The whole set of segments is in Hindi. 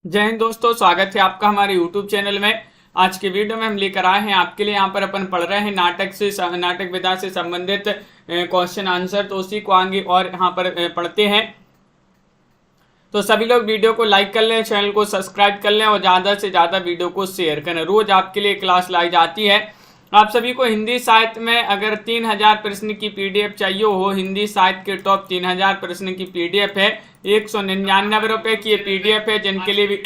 जय हिंद दोस्तों, स्वागत है आपका हमारे YouTube चैनल में। आज के वीडियो में हम लेकर आए हैं आपके लिए। यहाँ पर अपन पढ़ रहे हैं नाटक विधा से संबंधित क्वेश्चन आंसर। तो उसी को आगे और यहाँ पर पढ़ते हैं। तो सभी लोग वीडियो को लाइक कर लें, चैनल को सब्सक्राइब कर लें और ज़्यादा से ज़्यादा वीडियो को शेयर करें। रोज आपके लिए क्लास लाई जाती है। आप सभी को हिंदी साहित्य में अगर 3000 प्रश्न की पीडीएफ चाहिए हो, हिंदी साहित्य के टॉप 3000 प्रश्न की पीडीएफ है, 199 रुपये की ये पीडीएफ है। जिनके लिए भी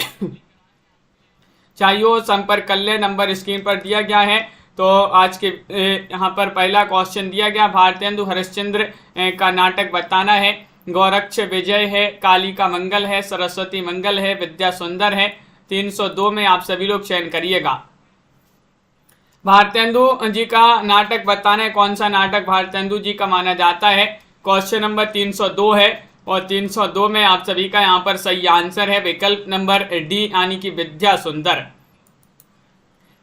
चाहिए हो संपर्क कर ले, नंबर स्क्रीन पर दिया गया है। तो आज के यहाँ पर पहला क्वेश्चन दिया गया, भारतेंदु हरिश्चंद्र का नाटक बताना है। गौरक्ष विजय है, काली का मंगल है, सरस्वती मंगल है, विद्या सुंदर है। 302 में आप सभी लोग चयन करिएगा। भारतेंदु जी का नाटक बताना है। कौन सा नाटक भारतेंदु जी का माना जाता है? क्वेश्चन नंबर 302 है और 302 में आप सभी का यहाँ पर सही आंसर है विकल्प नंबर डी, यानी कि विद्या सुंदर।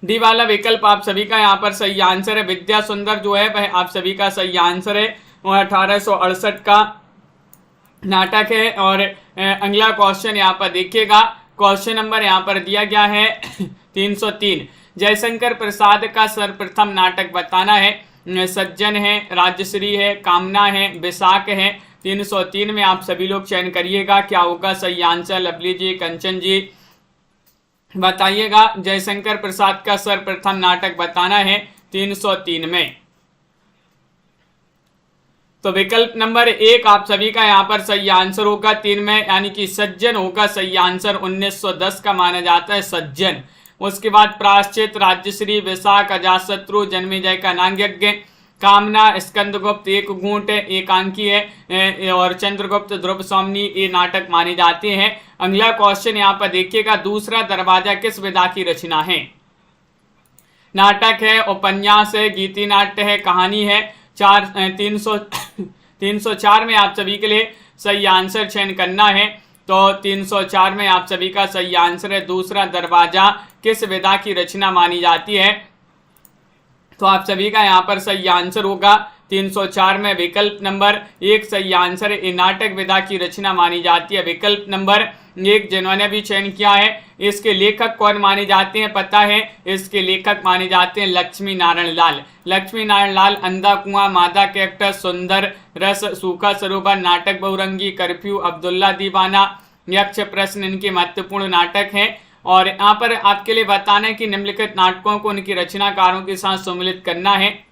डी वाला विकल्प आप सभी का यहाँ पर सही आंसर है। विद्या सुंदर जो है वह आप सभी का सही आंसर है और 1868 का नाटक है। और अगला क्वेश्चन यहाँ पर देखिएगा। क्वेश्चन नंबर यहाँ पर दिया गया है 303। जयशंकर प्रसाद का सर्वप्रथम नाटक बताना है। सज्जन है, राजश्री है, कामना है, विशाख है। 303 में आप सभी लोग चयन करिएगा। क्या होगा सही आंसर? लवली जी, कंचन जी बताइएगा। जयशंकर प्रसाद का सर्वप्रथम नाटक बताना है 303 में। तो विकल्प नंबर 1 आप सभी का यहाँ पर सही आंसर होगा 3 में, यानी कि सज्जन होगा सही आंसर। 1910 का माना जाता है सज्जन। उसके बाद प्रायश्चित, राजश्री, विशाख, अजातशत्रु, जन्मेजय का नागयज्ञ, कामना, स्कंदगुप्त, एक घूंट एकांकी है और चंद्रगुप्त, ध्रुव सौमनी ये नाटक माने जाते हैं। अगला क्वेश्चन यहाँ पर देखिएगा। दूसरा दरवाजा किस विधा की रचना है? नाटक है, उपन्यास है, गीति नाट्य है, कहानी है। 304 में आप सभी के लिए सही आंसर चयन करना है। तो 304 में आप सभी का सही आंसर है दूसरा दरवाजा किस विधा की रचना मानी जाती है। तो आप सभी का यहाँ पर सही आंसर होगा 304 में विकल्प नंबर 1 सही आंसर है। नाटक विधा की रचना मानी जाती है विकल्प नंबर 1। जिन्होंने भी चयन किया है, इसके लेखक कौन माने जाते हैं पता है? इसके लेखक माने जाते हैं लक्ष्मी नारायण लाल। लक्ष्मी नारायण लाल अंधा कुआं, मादा कैक्टस, सुंदर रस, सूखा सरोवर, नाटक बहुरंगी, कर्फ्यू, अब्दुल्ला दीवाना, यक्ष प्रश्न इनके महत्वपूर्ण नाटक हैं। और यहाँ पर आपके लिए बताना है कि निम्नलिखित नाटकों को उनकी रचनाकारों के साथ सम्मिलित करना है।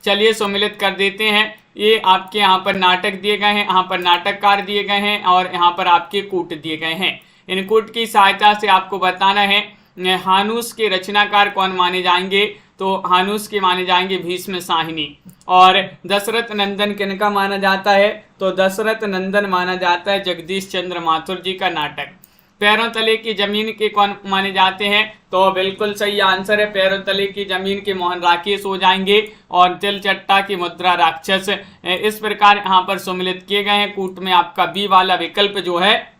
चलिए सम्मिलित कर देते हैं। ये आपके यहाँ पर नाटक दिए गए हैं, यहाँ पर नाटककार दिए गए हैं और यहाँ पर आपके कूट दिए गए हैं। इन कूट की सहायता से आपको बताना है हानूस के रचनाकार कौन माने जाएंगे। तो हानूस के माने जाएंगे भीष्म साहिनी। और दशरथ नंदन किनका माना जाता है? तो दशरथ नंदन माना जाता है जगदीश चंद्र माथुर जी का नाटक। पैरों तले की जमीन के कौन माने जाते हैं? तो बिल्कुल सही आंसर है पैरों तले की जमीन के मोहन राकेश हो जाएंगे और तिलचट्टा की मुद्रा राक्षस। इस प्रकार यहाँ पर सम्मिलित किए गए हैं। कूट में आपका बी वाला विकल्प जो है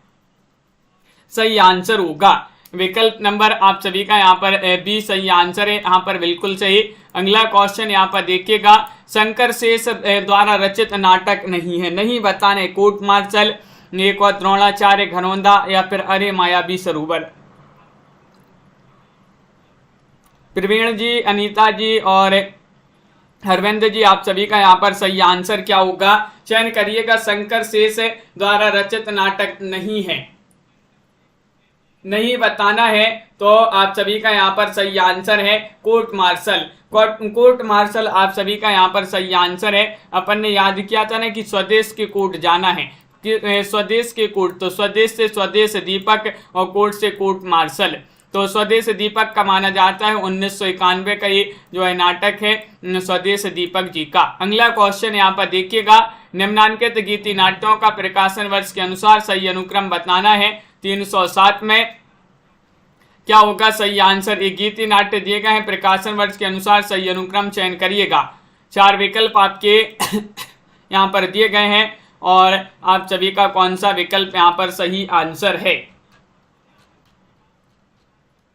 सही आंसर होगा। विकल्प नंबर आप सभी का यहाँ पर बी सही आंसर है, यहाँ पर बिल्कुल सही। अगला क्वेश्चन यहाँ पर देखिएगा। शंकर शेष द्वारा रचित नाटक नहीं है, नहीं बताने। कोर्ट मार्शल, एक और द्रोणाचार्य, घनौंदा या फिर अरे मायावी सरोवर। प्रवीण जी, अनीता जी और हरविंद जी आप सभी का यहाँ पर सही आंसर क्या होगा? चयन करिएगा। शंकर शेष द्वारा रचित नाटक नहीं है, नहीं बताना है। तो आप सभी का यहाँ पर सही आंसर है कोर्ट मार्शल। कोर्ट मार्शल आप सभी का यहाँ पर सही आंसर है। अपन ने याद किया था ना कि स्वदेश के कोर्ट जाना है, कि स्वदेश के कोर्ट। तो स्वदेश से स्वदेश दीपक और कोर्ट से कोर्ट मार्शल। तो स्वदेश दीपक का माना जाता है 1991 का ये जो है नाटक है स्वदेश दीपक जी का। अगला क्वेश्चन यहाँ पर देखिएगा। निम्नांकित गीति नाट्यों का प्रकाशन वर्ष के अनुसार सही अनुक्रम बताना है। 307 में क्या होगा सही आंसर? ये गीति नाट्य दिए गए हैं, प्रकाशन वर्ष के अनुसार सही अनुक्रम चयन करिएगा। 4 विकल्प आपके यहाँ पर दिए गए हैं और आप सभी का कौन सा विकल्प यहाँ पर सही आंसर है?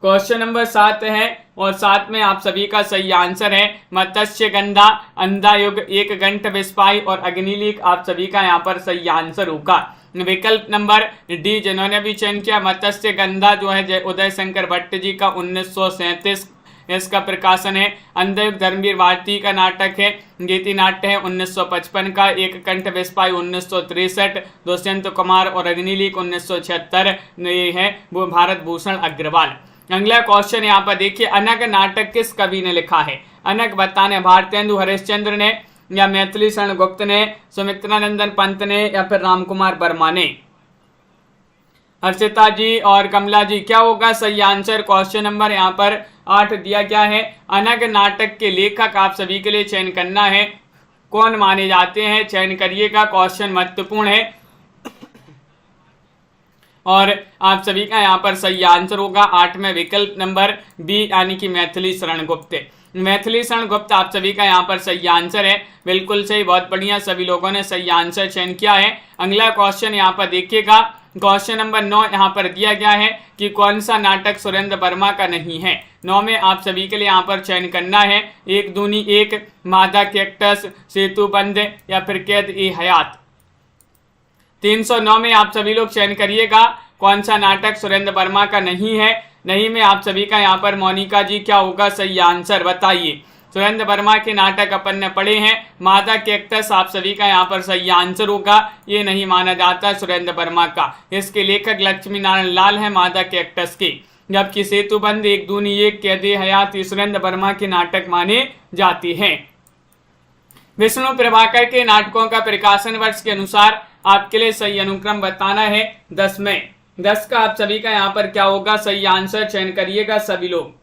क्वेश्चन नंबर 7 है और 7 में आप सभी का सही आंसर है मत्स्य गंधा, अंधा युग, एक घंट विस्पाई और अग्निलीक। आप सभी का यहाँ पर सही आंसर होगा। विकल्प नंबर डी जिन्होंने भी चयन किया मत्स्य गंधा जो है उदय शंकर भट्ट जी का 1937 इसका प्रकाशन है। अंधयुग धर्मवीर भारती का नाटक है। गीति नाट्य है 1955 का। एक कंठ विस्पाई 1963, दुष्यंत कुमार और अग्निलीक 1976, ये है वो भारत भूषण अग्रवाल। अगला क्वेश्चन यहाँ पर देखिए, अनग नाटक किस कवि ने लिखा है? अनग बताने भारतेंदु हरिश्चंद्र ने या मैथिली शरण गुप्त ने, सुमित्रानंदन पंत ने या फिर रामकुमार वर्मा ने? हर्षिता जी और कमला जी क्या होगा सही आंसर? क्वेश्चन नंबर यहाँ पर 8 दिया गया है। अनग नाटक के लेखक आप सभी के लिए चयन करना है, कौन माने जाते हैं? चयन करिएगा, क्वेश्चन महत्वपूर्ण है और आप सभी का यहाँ पर सही आंसर होगा 8 में विकल्प नंबर बी यानी कि मैथिली शरण गुप्त। मैथिली शरण गुप्त आप सभी का यहाँ पर सही आंसर है, बिल्कुल सही, बहुत बढ़िया, सभी लोगों ने सही आंसर चयन किया है। अगला क्वेश्चन यहाँ पर देखिएगा, क्वेश्चन नंबर 9 यहाँ पर दिया गया है कि कौन सा नाटक सुरेंद्र वर्मा का नहीं है? 9 में आप सभी के लिए यहाँ पर चयन करना है, एक दूनी एक, मादा कैक्टस, सेतुबंध या फिर कैद ए हयात। 309 में आप सभी लोग चयन करिएगा कौन सा नाटक सुरेंद्र वर्मा का नहीं है। नहीं में आप सभी का यहाँ पर मोनिका जी क्या होगा सही आंसर बताइए? सुरेंद्र वर्मा के नाटक अपन ने पढ़े हैं, मादा कैक्टस आप सभी का यहाँ पर सही आंसर होगा, ये नहीं माना जाता सुरेंद्र वर्मा का। इसके लेखक लक्ष्मी नारायण लाल है मादा कैक्टस के, जबकि सेतुबंध, एक दूनी एक, कैद ए हयात सुरेंद्र वर्मा के नाटक माने जाते हैं। विष्णु प्रभाकर के नाटकों का प्रकाशन वर्ष के अनुसार आपके लिए सही अनुक्रम बताना है 10 में। 10 का आप सभी का यहाँ पर क्या होगा सही आंसर? चयन करिएगा सभी लोग।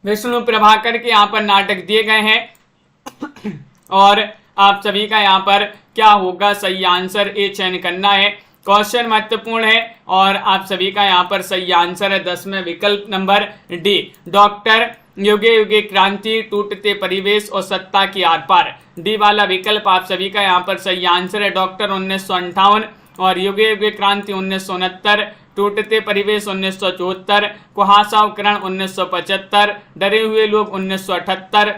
विष्णु प्रभाकर के यहाँ पर नाटक दिए गए हैं और आप सभी का यहाँ पर क्या होगा सही आंसर? ए चयन करना है, क्वेश्चन महत्वपूर्ण है और आप सभी का यहाँ पर सही आंसर है 10 में विकल्प नंबर डी, डॉक्टर, युगे युगे क्रांति, टूटते परिवेश और सत्ता की आर पार। डी वाला विकल्प आप सभी का यहाँ पर सही आंसर है, डॉक्टर 1958 और युगे युगे क्रांति 1969, टूटते परिवेश 1974, कुहासा उपकरण 1975, डरे हुए लोग 1978।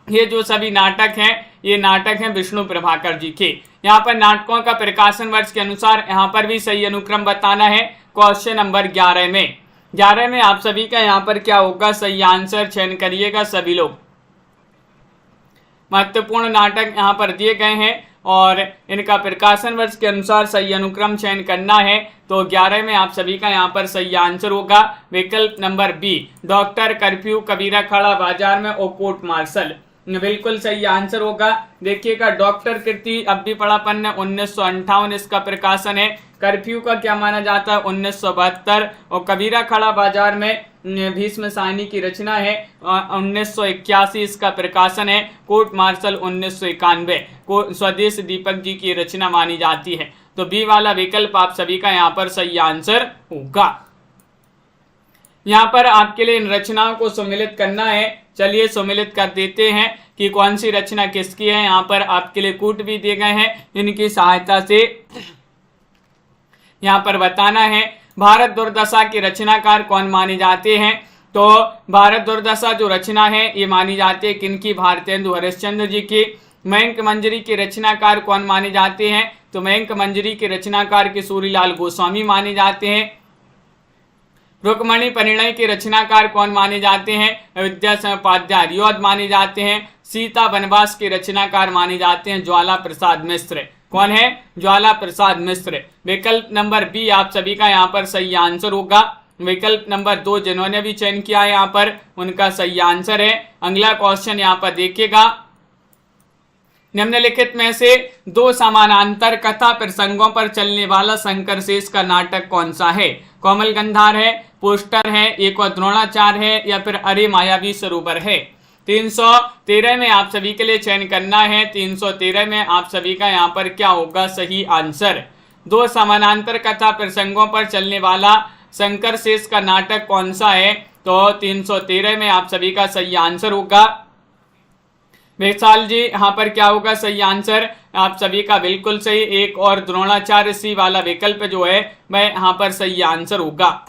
ये जो सभी नाटक हैं ये नाटक हैं विष्णु प्रभाकर जी के। यहाँ पर नाटकों का प्रकाशन वर्ष के अनुसार यहाँ पर भी सही अनुक्रम बताना है, क्वेश्चन नंबर 11 में। 11 में आप सभी का यहाँ पर क्या होगा सही आंसर? चयन करिएगा सभी लोग। महत्वपूर्ण नाटक यहाँ पर दिए गए हैं और इनका प्रकाशन वर्ष के अनुसार सही अनुक्रम चयन करना है, तो 11 में आप सभी का यहाँ पर सही आंसर होगा विकल्प नंबर बी, डॉक्टर, कर्फ्यू, कबीरा खड़ा बाजार में और कोर्ट मार्शल, बिल्कुल सही आंसर होगा। देखिएगा डॉक्टर कृति अब भी पढ़ा अपन ने 1958 इसका प्रकाशन है, कर्फ्यू का क्या माना जाता है 1972 और कबीरा खड़ा बाजार में भीष्म साहनी की रचना है 1981 इसका प्रकाशन है, कोर्ट मार्शल 1991 स्वदेश दीपक जी की रचना मानी जाती है। तो बी वाला विकल्प आप सभी का यहाँ पर सही आंसर होगा। यहाँ पर आपके लिए इन रचनाओं को सम्मिलित करना है, चलिए सम्मिलित कर देते हैं कि कौन सी रचना किसकी है। यहाँ पर आपके लिए कूट भी दिए गए हैं, इनकी सहायता से यहाँ पर बताना है। भारत दुर्दशा के रचनाकार कौन माने जाते हैं? तो भारत दुर्दशा जो रचना है ये मानी जाती है किनकी? भारतेंदु हरिश्चंद्र जी की। मयंक मंजरी के रचनाकार कौन माने जाते हैं? तो मयंक मंजरी के रचनाकार किशोरीलाल गोस्वामी माने जाते हैं। रुक्मणी परिणय के रचनाकार कौन माने जाते हैं? विद्यासागर उपाध्याय योद्ध माने जाते हैं। सीता वनवास के रचनाकार माने जाते हैं ज्वाला प्रसाद मिश्र। कौन है? ज्वाला प्रसाद मिश्र। विकल्प नंबर बी आप सभी का यहाँ पर सही आंसर होगा। विकल्प नंबर 2 जिन्होंने भी चयन किया है यहाँ पर उनका सही आंसर है। अगला क्वेश्चन यहाँ पर देखिएगा, निम्नलिखित में से 2 समानांतर कथा प्रसंगों पर चलने वाला शंकर शेष का नाटक कौन सा है? कोमल गंधार है, पोस्टर है, एक और द्रोणाचार्य है या फिर अरे मायावी सरोवर है। 313 में आप सभी के लिए चयन करना है। 313 में आप सभी का यहाँ पर क्या होगा सही आंसर? 2 समानांतर कथा प्रसंगों पर चलने वाला शंकर शेष का नाटक कौन सा है? तो 313 में आप सभी का सही आंसर होगा। विशाल जी यहाँ पर क्या होगा सही आंसर? आप सभी का बिल्कुल सही, एक और द्रोणाचार्य सी वाला विकल्प जो है वह यहाँ पर सही आंसर होगा।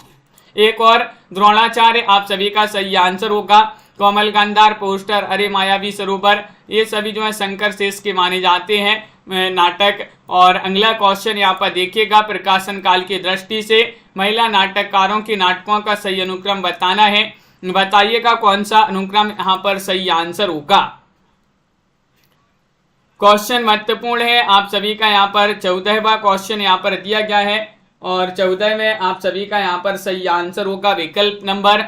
एक और द्रोणाचार्य आप सभी का सही आंसर होगा। कोमल गंधार, पोस्टर, अरे मायावी सरोवर ये सभी जो है शंकर शेष के माने जाते हैं। नाटक। और अगला क्वेश्चन यहाँ पर देखिएगा, प्रकाशन काल की दृष्टि से महिला नाटककारों की नाटकों का सही अनुक्रम बताना है। बताइएगा कौन सा अनुक्रम यहाँ पर सही आंसर होगा। क्वेश्चन महत्वपूर्ण है आप सभी का। यहाँ पर 14वां क्वेश्चन यहाँ पर दिया गया है और 14 में आप सभी का यहाँ पर सही आंसर होगा विकल्प नंबर,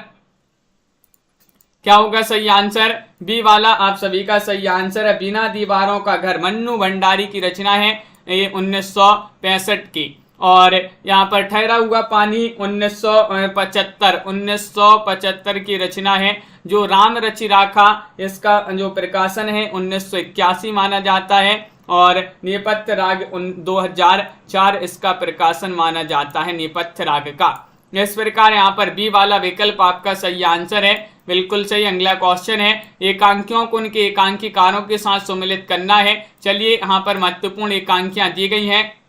क्या होगा सही आंसर? बी वाला आप सभी का सही आंसर है। बिना दीवारों का घर मन्नू भंडारी की रचना है, ये 1965 की। और यहाँ पर ठहरा हुआ पानी 1975 की रचना है। जो राम रचि राखा, इसका जो प्रकाशन है 1981 माना जाता है। और नेपथ्य राग 2004 इसका प्रकाशन माना जाता है, नेपथ्य राग का। इस प्रकार यहाँ पर बी वाला विकल्प आपका सही आंसर है, बिल्कुल सही। अगला क्वेश्चन है, एकांकियों को उनके एकांकीकारों के साथ सम्मिलित करना है। चलिए यहाँ पर महत्वपूर्ण एकांकियां दी गई हैं,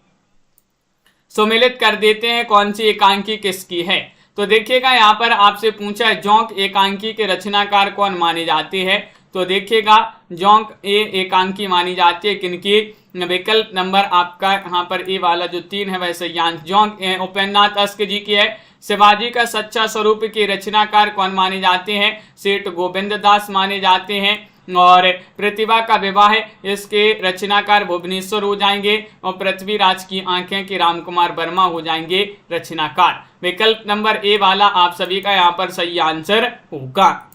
सम्मिलित कर देते हैं कौन सी एकांकी किसकी है। तो देखिएगा यहाँ पर आपसे पूछा है जोंक एकांकी के रचनाकार कौन माने जाते हैं। तो देखिएगा जोंक एकांकी मानी जाती है किनकी? विकल्प नंबर आपका यहाँ पर ए वाला जो 3 है वैसे जोंक उपेन्द्रनाथ अस्क जी की है। शिवाजी का सच्चा स्वरूप के रचनाकार कौन माने जाते हैं? सेठ गोविंद दास माने जाते हैं। और प्रतिभा का विवाह इसके रचनाकार भुवनेश्वर हो जाएंगे। और पृथ्वीराज की आंखें के रामकुमार वर्मा हो जाएंगे रचनाकार। विकल्प नंबर ए वाला आप सभी का यहाँ पर सही आंसर होगा।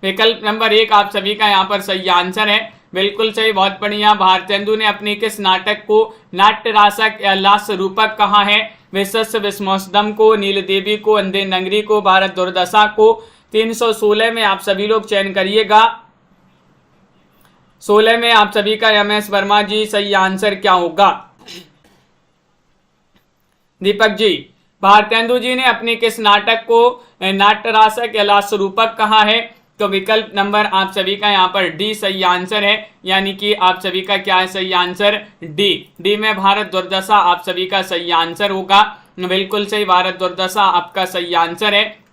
विकल्प नंबर 1 आप सभी का यहाँ पर सही आंसर है, बिल्कुल सही, बहुत बढ़िया। भारतेंदु ने अपने किस नाटक को नाट्य रासक या लास्य रूपक कहा है? विशस्य विस्मोसदम को, नील देवी को, अंधे नगरी को, भारत दुर्दशा को। 316 में आप सभी लोग चयन करिएगा। 16 में आप सभी का MS वर्मा जी सही आंसर क्या होगा? दीपक जी, भारतेंदु जी ने अपने किस नाटक को नाट्य रासक या लास्य रूपक कहा है? तो विकल्प नंबर आप सभी का यहाँ पर डी सही आंसर है, यानी कि आप सभी का क्या है सही आंसर? डी में भारत दुर्दशा आप सभी का सही आंसर होगा, बिल्कुल सही, भारत दुर्दशा आपका सही आंसर है।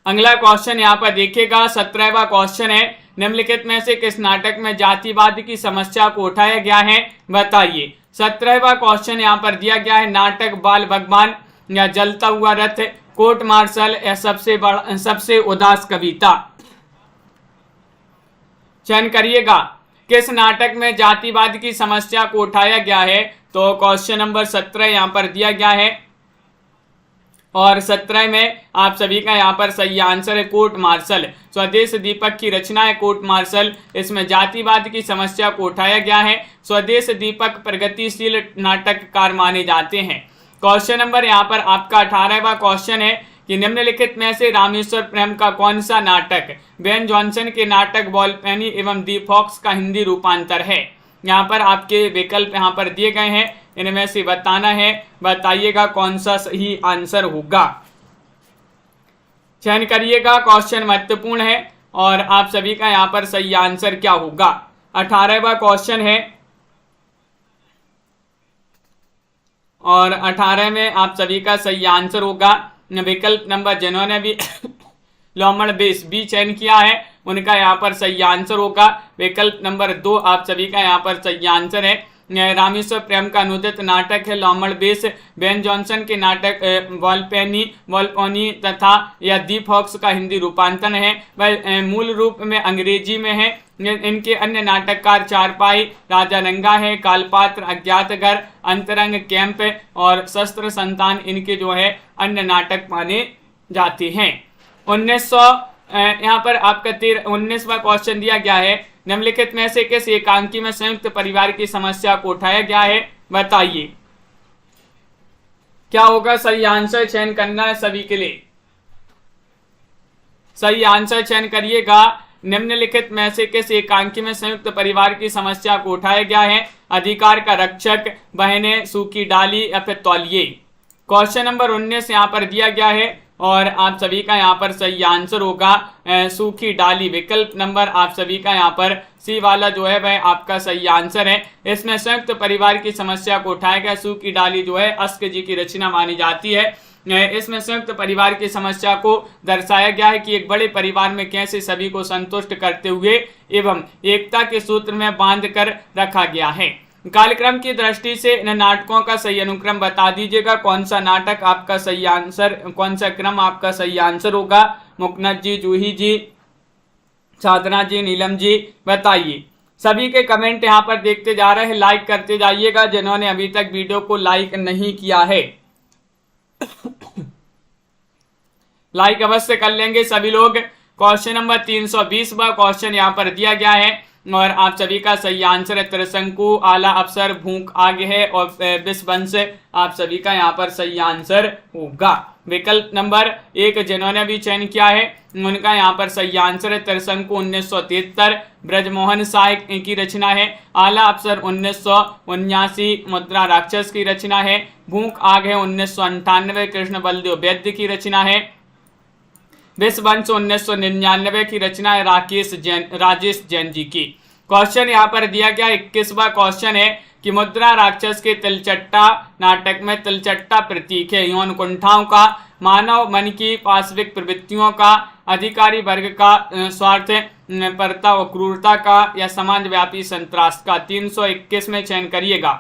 अगला क्वेश्चन यहाँ पर देखिएगा, 17वां क्वेश्चन है, निम्नलिखित में से किस नाटक में जातिवाद की समस्या को उठाया गया है? बताइए। 17वां क्वेश्चन यहाँ पर दिया गया है, नाटक बाल भगवान या जलता हुआ रथ, कोर्ट मार्शल या सबसे उदास कविता। चयन करिएगा किस नाटक में जातिवाद की समस्या को उठाया गया है। तो क्वेश्चन नंबर 17 यहाँ पर दिया गया है और 17 में आप सभी का यहाँ पर सही आंसर है कोर्ट मार्शल। स्वदेश दीपक की रचना है कोर्ट मार्शल, इसमें जातिवाद की समस्या को उठाया गया है। स्वदेश दीपक प्रगतिशील नाटककार माने जाते हैं। क्वेश्चन नंबर यहाँ पर आपका 18वां क्वेश्चन है कि निम्नलिखित में से रामेश्वर प्रेम का कौन सा नाटक बेन जॉनसन के नाटक वॉलपेनी एवं दी फॉक्स का हिंदी रूपांतर है। यहाँ पर आपके विकल्प यहाँ पर दिए गए हैं, इनमें से बताना है, बताइएगा कौन सा सही आंसर होगा। चयन करिएगा, क्वेश्चन महत्वपूर्ण है और आप सभी का यहाँ पर सही आंसर क्या होगा। 18वां क्वेश्चन है और 18 में आप सभी का सही आंसर होगा विकल्प नंबर, जिन्होंने भी लॉमड़ बेस बी चयन किया है उनका यहाँ पर सही आंसर होगा विकल्प नंबर 2 आप सभी का यहाँ पर सही आंसर है। रामेश्वर प्रेम का अनुदित नाटक है लॉमड़ बेस, बेन जॉनसन के नाटक वॉलपेनी तथा या दी फॉक्स का हिंदी रूपांतरण है, वह मूल रूप में अंग्रेजी में है। इनके अन्य नाटककार चारपाई, राजा रंगा है, कालपात्र, अज्ञात घर, अंतरंग, कैंप और शस्त्र संतान इनके जो है अन्य नाटक माने जाते हैं। 1900 यहाँ पर आपका 19वां क्वेश्चन दिया गया है, निम्नलिखित में से किस एकांकी में संयुक्त परिवार की समस्या को उठाया गया है? बताइए क्या होगा सही आंसर। चयन करना है सभी के लिए, सही आंसर चयन करिएगा। निम्नलिखित में से किस एकांकी में संयुक्त परिवार की समस्या को उठाया गया है? अधिकार का रक्षक, बहनें, सूखी डाली या फिर तौलिए। क्वेश्चन नंबर 19 यहाँ पर दिया गया है और आप सभी का यहाँ पर सही आंसर होगा सूखी डाली। विकल्प नंबर आप सभी का यहाँ पर सी वाला जो है वह आपका सही आंसर है। इसमें संयुक्त परिवार की समस्या को उठाया गया सूखी डाली जो है अस्क जी की रचना मानी जाती है। इसमें संयुक्त परिवार की समस्या को दर्शाया गया है कि एक बड़े परिवार में कैसे सभी को संतुष्ट करते हुए एवं एकता के सूत्र में बांध कर रखा गया है। कार्यक्रम की दृष्टि से इन नाटकों का सही अनुक्रम बता दीजिएगा। कौन सा नाटक आपका सही आंसर, कौन सा क्रम आपका सही आंसर होगा? मुकनद जी, जूही जी, साधना जी, नीलम जी, बताइए। सभी के कमेंट यहाँ पर देखते जा रहे हैं, लाइक करते जाइएगा जिन्होंने अभी तक वीडियो को लाइक नहीं किया है। लाइक अवश्य कर लेंगे सभी लोग। क्वेश्चन नंबर 320 क्वेश्चन यहाँ पर दिया गया है और आप सभी का सही आंसर है त्रिशंकु, आला अफसर, भूख आगे है और विषवंश आप सभी का यहाँ पर सही आंसर होगा। विकल्प नंबर 1 जिन्होंने भी चयन किया है उनका यहाँ पर सही आंसर है त्रिशंकु 1973, ब्रजमोहन साय की रचना है। आला अफसर 1979, मुद्रा राक्षस की रचना है। भूख आग है 1998, कृष्ण बलदेव वैद्य की रचना है। विषवंश 1999 की रचना है राजेश जैन जी की। क्वेश्चन यहाँ पर दिया गया 21वां क्वेश्चन है कि मुद्रा राक्षस के तिलचट्टा नाटक में तिलचट्टा प्रतीक है यौन कुंठाओं का, मानव मन की पाशविक प्रवृत्तियों का, अधिकारी वर्ग का स्वार्थ परता और क्रूरता का, या समाज व्यापी संत्रास का। 321 में चयन करिएगा।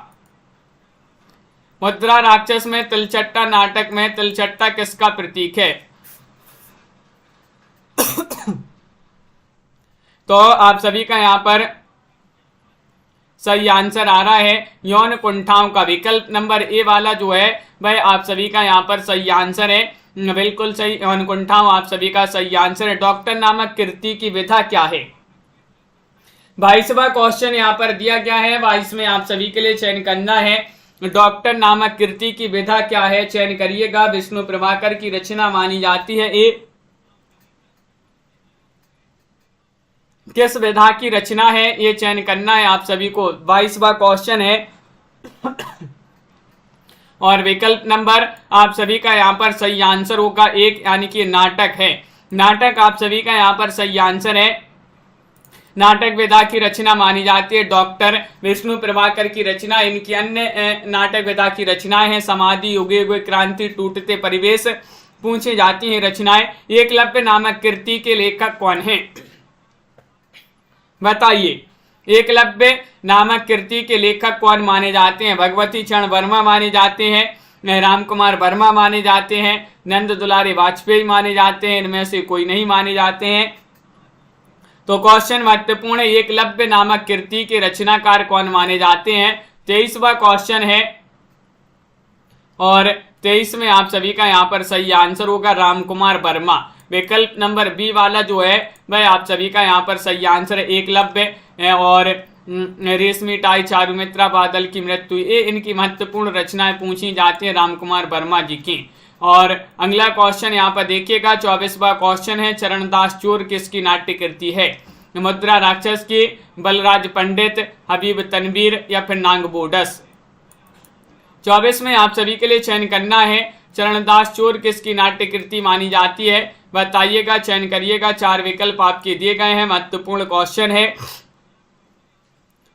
मुद्रा राक्षस में तिलचट्टा नाटक में तिलचट्टा किसका प्रतीक है? तो आप सभी का यहाँ पर सही आंसर आ रहा है यौन कुंठाओं का। विकल्प नंबर ए वाला जो है वह आप सभी का यहाँ पर सही आंसर है, बिल्कुल सही, यौन कुंठाओं आप सभी का सही आंसर है। डॉक्टर नामक कृति की विधा क्या है? 22वां क्वेश्चन यहाँ पर दिया गया है, 22 में आप सभी के लिए चयन करना है। डॉक्टर नामक कृति की विधा क्या है? चयन करिएगा। विष्णु प्रभाकर की रचना मानी जाती है। ए किस विधा की रचना है? ये चयन करना है आप सभी को। 22वां क्वेश्चन है और विकल्प नंबर आप सभी का यहाँ पर सही आंसर होगा 1, यानी कि नाटक है। नाटक आप सभी का यहाँ पर सही आंसर है। नाटक विधा की रचना मानी जाती है डॉक्टर विष्णु प्रभाकर की रचना। इनकी अन्य नाटक विधा की रचनाएं हैं समाधि, युगे युगे, क्रांति, टूटते परिवेश पूछी जाती हैं रचनाएं। एकलव्य नामक कृति के लेखक कौन है? बताइए। एकलव्य नामक कृति के लेखक कौन माने जाते हैं? भगवती चरण वर्मा माने जाते हैं, राम कुमार वर्मा माने जाते हैं, नंद दुलारे वाजपेयी माने जाते हैं, इनमें से कोई नहीं माने जाते हैं। तो क्वेश्चन महत्वपूर्ण है, एकलव्य नामक कृति के रचनाकार कौन माने जाते हैं? 23वां क्वेश्चन है और 23 में आप सभी का यहाँ पर सही आंसर होगा राम कुमार वर्मा। विकल्प नंबर बी वाला जो है वह आप सभी का यहाँ पर सही आंसर है एकलव्य और रेशमी टाई, चारुमित्रा, बादल की मृत्यु, ये इनकी महत्वपूर्ण रचनाएं पूछी जाती हैं राम कुमार वर्मा जी की। और अगला क्वेश्चन यहाँ पर देखिएगा 24वां क्वेश्चन है, चरणदास चोर किसकी नाट्य कृति है? मुद्रा राक्षस की, बलराज पंडित, हबीब तनवीर या फिर नांग बोडस। 24 में आप सभी के लिए चयन करना है चरणदास चोर किसकी नाट्य कृति मानी जाती है? बताइएगा, चयन करिएगा। 4 विकल्प आपके दिए गए हैं, महत्वपूर्ण क्वेश्चन है।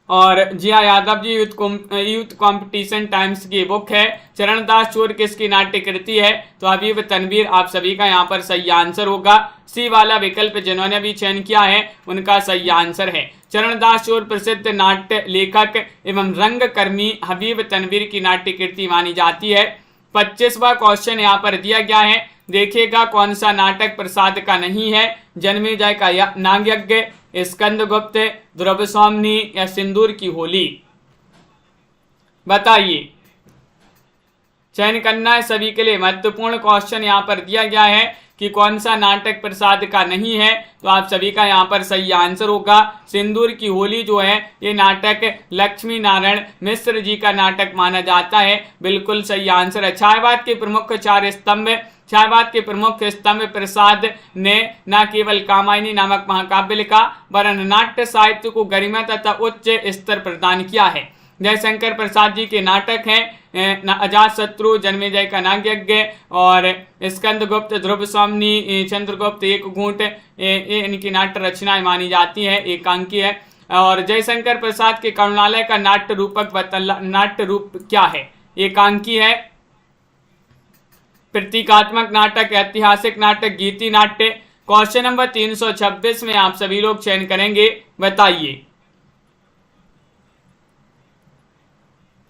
और जिया Yadav ji youth competition times की बुक है। चरणदास चोर किसकी नाट्य कृति है? तो हबीब तनवीर आप सभी का यहाँ पर सही आंसर होगा। सी वाला विकल्प जिन्होंने भी चयन किया है उनका सही आंसर है। चरणदास चोर प्रसिद्ध नाट्य लेखक एवं रंगकर्मी हबीब तनवीर की नाट्य कृति मानी जाती है। 25वां क्वेश्चन यहाँ पर दिया गया है, देखिएगा कौन सा नाटक प्रसाद का नहीं है? जन्मेजय का नागयज्ञ, स्कंदगुप्त, ध्रुव स्वामिनी या सिंदूर की होली। बताइए, चयन करना है सभी के लिए। महत्वपूर्ण क्वेश्चन यहाँ पर दिया गया है कि कौन सा नाटक प्रसाद का नहीं है, तो आप सभी का यहाँ पर सही आंसर होगा सिंदूर की होली जो है ये नाटक लक्ष्मी नारायण मिश्र जी का नाटक माना जाता है। बिल्कुल सही आंसर है। छायावाद के प्रमुख 4 स्तंभ, छायावाद के प्रमुख स्तंभ प्रसाद ने न केवल कामायनी नामक महाकाव्य लिखा वरन नाट्य साहित्य को गरिमा तथा उच्च स्तर प्रदान किया है। जयशंकर प्रसाद जी के नाटक हैं अजात शत्रु, जन्मेजय का नागयज्ञ और स्कंदगुप्त, ध्रुव स्वामिनी, चंद्रगुप्त, एक घूंट, ये इनकी नाट्य रचनाएं मानी जाती है, एकांकी है। और जयशंकर प्रसाद के करुणालय का नाट्य रूप क्या है? एकांकी है। प्रतीकात्मक नाटक, ऐतिहासिक नाटक, गीति नाट्य। क्वेश्चन नंबर 326 में आप सभी लोग चयन करेंगे, बताइए।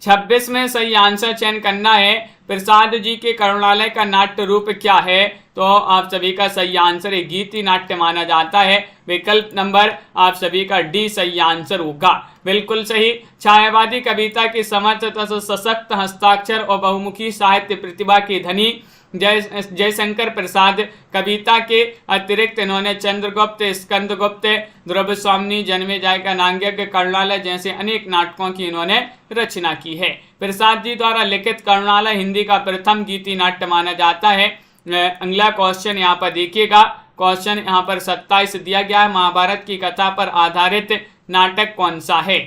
26 में सही आंसर चयन करना है। प्रसाद जी के करुणालय का नाट्य रूप क्या है? तो आप सभी का सही आंसर है गीति नाट्य माना जाता है। विकल्प नंबर आप सभी का डी सही आंसर होगा, बिल्कुल सही। छायावादी कविता की समर्थ तथा सशक्त हस्ताक्षर और बहुमुखी साहित्य प्रतिभा के धनी जयशंकर प्रसाद, कविता के अतिरिक्त इन्होंने चंद्रगुप्त, स्कंदगुप्त, ध्रुवस्वामिनी, जन्मेजय का नाट्यज्ञ, करुणालय जैसे अनेक नाटकों की इन्होंने रचना की है। प्रसाद जी द्वारा लिखित करुणालय हिंदी का प्रथम गीति नाट्य माना जाता है। अगला क्वेश्चन यहाँ पर देखिएगा, क्वेश्चन यहाँ पर 27 दिया गया है। महाभारत की कथा पर आधारित नाटक कौन सा है?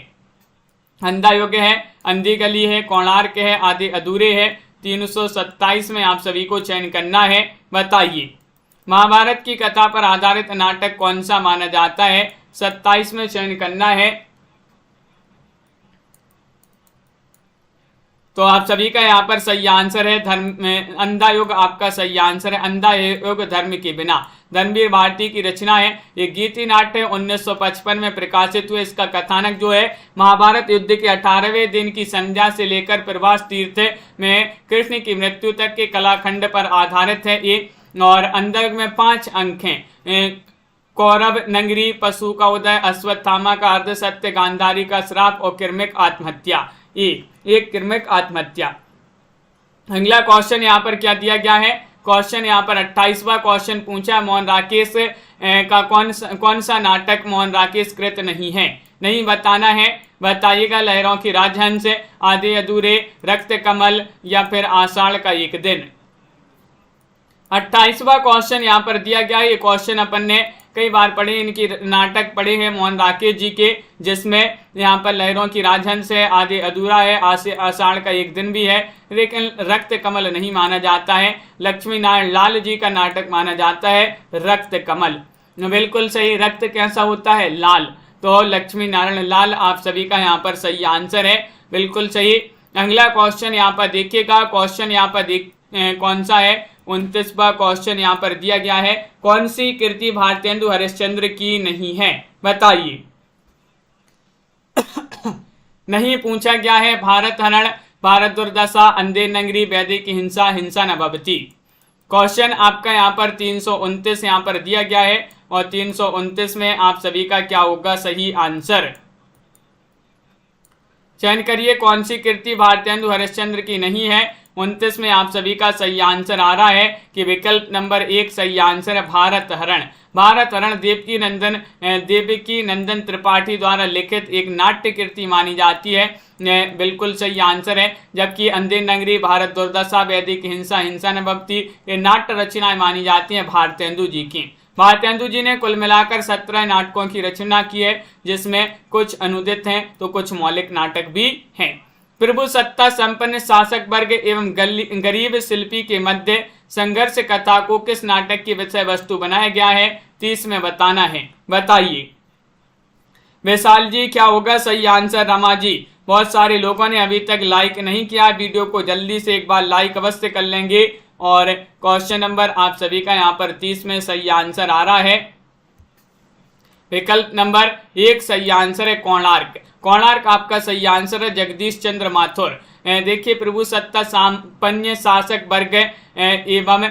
अंधा युग है, अंधी गली है, कोणार्क है, आदि अधूरे है। 327 में आप सभी को चयन करना है, बताइए। महाभारत की कथा पर आधारित नाटक कौन सा माना जाता है? 27 में चयन करना है। तो आप सभी का यहाँ पर सही आंसर है धर्म, अंधा युग आपका सही आंसर है। अंधा युग धर्म के बिना, धर्मवीर भारती की रचना है। ये गीति नाट्य 1955 में प्रकाशित हुए। इसका कथानक जो है महाभारत युद्ध के 18वें दिन की संध्या से लेकर प्रभास तीर्थ में कृष्ण की मृत्यु तक के कलाखंड पर आधारित है ये। और अंदर में 5 अंक हैं। कौरव नगरी, पशु का उदय, अश्वत्थामा का अर्धसत्य, गांधारी का श्राप और किर्मिक आत्महत्या। एक किर्मिक आत्महत्या। अगला क्वेश्चन यहाँ पर क्या दिया गया है? क्वेश्चन यहाँ पर 28वां क्वेश्चन पूछा, मोहन राकेश का कौन सा नाटक मोहन राकेश कृत नहीं है? नहीं बताना है, बताइएगा। लहरों की राजहंस, आधे अधूरे, रक्त कमल या फिर आषाढ़ का एक दिन। 28वां क्वेश्चन यहाँ पर दिया गया है। ये क्वेश्चन अपन ने कई बार पढ़े, इनकी नाटक पढ़े हैं मोहन राकेश जी के, जिसमें यहाँ पर लहरों की राजहंस है, आधे अधूरा है, आषाढ़ का एक दिन भी है, लेकिन रक्त कमल नहीं माना जाता है। लक्ष्मी नारायण लाल जी का नाटक माना जाता है रक्त कमल। बिल्कुल सही। रक्त कैसा होता है? लाल। तो लक्ष्मी नारायण लाल आप सभी का यहाँ पर सही आंसर है, बिल्कुल सही। अगला क्वेश्चन यहाँ पर देखिएगा, क्वेश्चन यहाँ पर कौन सा है? 29वां क्वेश्चन यहाँ पर दिया गया है। कौन सी कृति भारतेंदु हरिश्चंद्र की नहीं है? बताइए। नहीं पूछा गया है। भारत हरण, भारत दुर्दशा, अंधे नगरी, वैदिक हिंसा, हिंसा न भवति। क्वेश्चन आपका यहाँ पर 329 यहाँ पर दिया गया है और 329 में आप सभी का क्या होगा सही आंसर? चयन करिए कौन सी कृति भारतेंदु हरिश्चंद्र की नहीं है। 29 में आप सभी का सही आंसर आ रहा है कि विकल्प नंबर 1 सही आंसर है भारत हरण। भारत हरण देवकी नंदन त्रिपाठी द्वारा लिखित एक नाट्य कृति मानी जाती है, बिल्कुल सही आंसर है। जबकि अंधे नगरी, भारत दुर्दशा, वैदिक हिंसा, हिंसा न भवति ये नाट्य रचनाएं मानी जाती हैं भारतेंदु जी की। भारतेंदु जी ने कुल मिलाकर 17 नाटकों की रचना की है, जिसमें कुछ अनुदित हैं तो कुछ मौलिक नाटक भी हैं। प्रभु सत्ता संपन्न शासक वर्ग एवं गरीब शिल्पी के मध्य संघर्ष कथा को किस नाटक की विषय वस्तु बनाया गया है? 30 में बताना है, बताइए। वैशाल जी क्या होगा सही आंसर? रमा जी। बहुत सारे लोगों ने अभी तक लाइक नहीं किया, वीडियो को जल्दी से एक बार लाइक अवश्य कर लेंगे। और क्वेश्चन नंबर आप सभी का यहाँ पर 30 में सही आंसर आ रहा है। विकल्प नंबर 1 सही आंसर है कोणार्क। कोणार्क आपका सही आंसर है। जगदीश चंद्र माथुर। देखिए, प्रभु सत्ता संपन्न शासक वर्ग एवं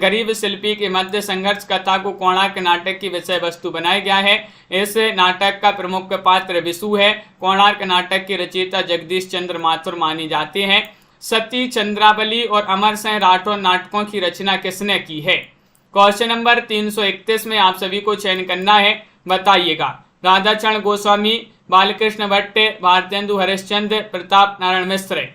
गरीब शिल्पी के मध्य संघर्ष कथा को कोणार्क नाटक की विषय वस्तु बनाया गया है। इस नाटक का प्रमुख पात्र विशु है। कोणार्क नाटक के रचयिता जगदीश चंद्र माथुर माने जाते हैं। सती, चंद्रावली और अमर सिंह राठौर नाटकों की रचना किसने की है? क्वेश्चन नंबर 331 में आप सभी को चयन करना है, बताइएगा। राधाचरण गोस्वामी, बालकृष्ण भट्ट, भारतेंदु हरिश्चंद्र, प्रताप नारायण मिश्र।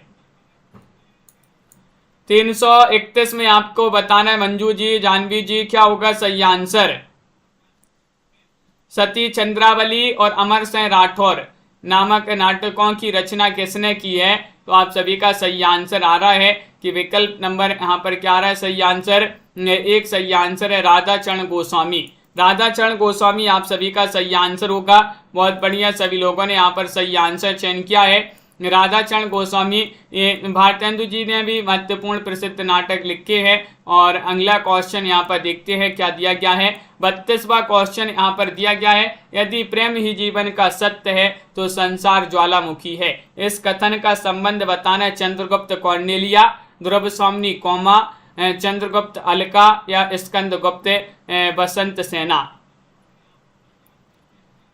331 में आपको बताना है मंजू जी, जानवी जी, क्या होगा सही आंसर? सती, चंद्रावली और अमर सिंह राठौर नामक नाटकों की रचना किसने की है? तो आप सभी का सही आंसर आ रहा है कि विकल्प नंबर यहाँ पर क्या आ रहा है सही आंसर? 1 सही आंसर है राधाचरण गोस्वामी। राधाचरण गोस्वामी आप सभी का सही आंसर होगा। बहुत बढ़िया, सभी लोगों ने यहाँ पर सही आंसर चयन किया है। राधाचरण गोस्वामी, भारतेंदु जी ने भी महत्वपूर्ण प्रसिद्ध नाटक लिखे हैं। और अगला क्वेश्चन यहाँ पर देखते हैं क्या दिया गया है। 32वां क्वेश्चन यहाँ पर दिया गया है, यदि प्रेम ही जीवन का सत्य है तो संसार ज्वालामुखी है। इस कथन का संबंध बताना है चंद्रगुप्त कौंडिल्या, ध्रुव स्वामी कौमा, चंद्रगुप्त अलका या स्कंदगुप्त बसंत सेना।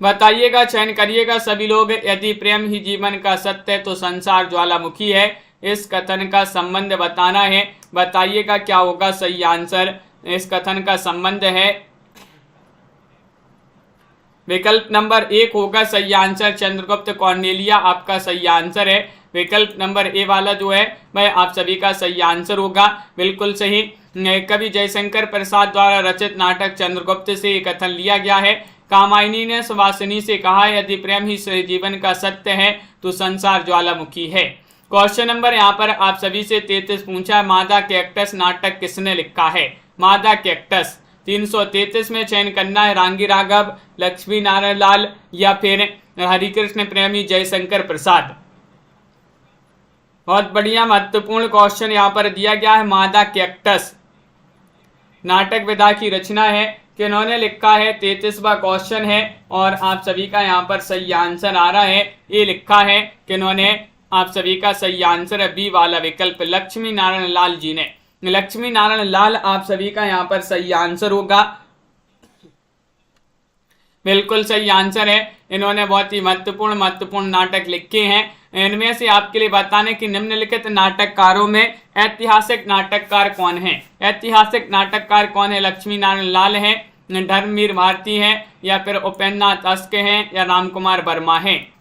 बताइएगा, चयन करिएगा सभी लोग। यदि प्रेम ही जीवन का सत्य है तो संसार ज्वालामुखी है, इस कथन का संबंध बताना है। बताइएगा क्या होगा सही आंसर। इस कथन का संबंध है विकल्प नंबर 1 होगा सही आंसर, चंद्रगुप्त कौंडिल्या आपका सही आंसर है। विकल्प नंबर ए वाला जो है वह आप सभी का सही आंसर होगा, बिल्कुल सही। कवि जयशंकर प्रसाद द्वारा रचित नाटक चंद्रगुप्त से ये कथन लिया गया है। कामायनी ने सुवासिनी से कहा, यदि प्रेम ही जीवन का सत्य है तो संसार ज्वालामुखी है। क्वेश्चन नंबर यहाँ पर आप सभी से 33 पूछा है, मादा कैक्टस नाटक किसने लिखा है। मादा कैक्टस 333 में चयन करना है, रांगी राघव, लक्ष्मी नारायण लाल या फिर हरिकृष्ण प्रेमी जयशंकर प्रसाद। बहुत बढ़िया महत्वपूर्ण क्वेश्चन यहाँ पर दिया गया है। मादा कैक्टस नाटक विधा की रचना है, किन्होंने लिखा है, 33वां क्वेश्चन है और आप सभी का यहाँ पर सही आंसर आ रहा है। ये लिखा है किन्होंने, आप सभी का सही आंसर है बी वाला विकल्प, लक्ष्मी नारायण लाल जी ने। लक्ष्मी नारायण लाल आप सभी का यहाँ पर सही आंसर होगा, बिल्कुल सही आंसर है। इन्होंने बहुत ही महत्वपूर्ण नाटक लिखे हैं। इनमें से आपके लिए बताने कि निम्नलिखित नाटककारों में ऐतिहासिक नाटककार कौन है। ऐतिहासिक नाटककार कौन है, लक्ष्मी नारायण लाल हैं, धर्मवीर भारती हैं या फिर उपेन्द्रनाथ अस्क हैं या रामकुमार वर्मा हैं।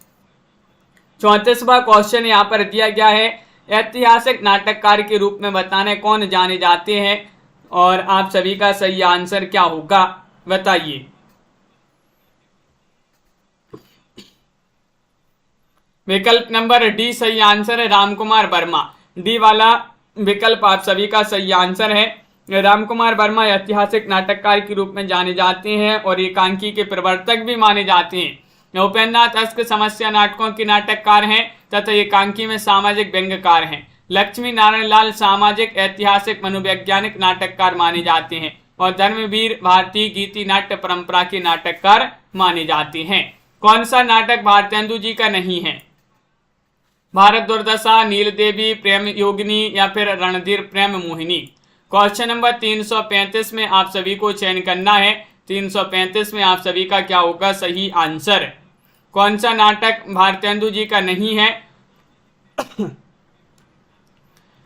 34वां क्वेश्चन यहाँ पर दिया गया है, ऐतिहासिक नाटककार के रूप में बताने कौन जाने जाते हैं और आप सभी का सही आंसर क्या होगा बताइए। विकल्प नंबर डी सही आंसर है, रामकुमार वर्मा। डी वाला विकल्प आप सभी का सही आंसर है। रामकुमार वर्मा ऐतिहासिक नाटककार के रूप में जाने जाते हैं और एकांकी के प्रवर्तक भी माने जाते हैं। उपेन्द्रनाथ अस्क समस्या नाटकों के नाटककार हैं तथा एकांकी में सामाजिक व्यंग्यकार हैं। लक्ष्मी नारायण लाल सामाजिक ऐतिहासिक मनोवैज्ञानिक नाटककार माने जाते हैं और धर्मवीर भारती गीति नाट्य परंपरा के नाटककार माने जाते हैं। कौन सा नाटक भारतेंदु जी का नहीं है। भारत दुर्दशा, नील देवी, प्रेम योगिनी या फिर रणधीर प्रेम मोहिनी। क्वेश्चन नंबर 335 में आप सभी को चयन करना है। 335 में आप सभी का क्या होगा सही आंसर। कौन सा नाटक भारतेंदु जी का नहीं है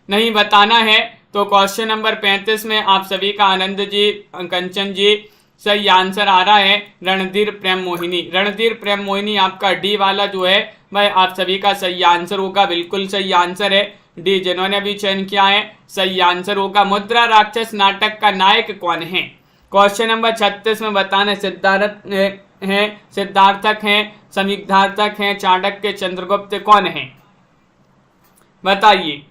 नहीं बताना है तो क्वेश्चन नंबर 35 में आप सभी का आनंद जी, कंचन जी सही आंसर आ रहा है रणधीर प्रेम मोहिनी। रणधीर प्रेम मोहिनी आपका डी वाला जो है वह आप सभी का सही आंसर होगा, बिल्कुल सही आंसर है डी। जिन्होंने भी चयन किया है सही आंसर होगा। मुद्रा राक्षस नाटक का नायक कौन है। क्वेश्चन नंबर 36 में बताना, सिद्धार्थक हैं, समीक्षार्थक हैं, चाणक्य, चंद्रगुप्त कौन है बताइए।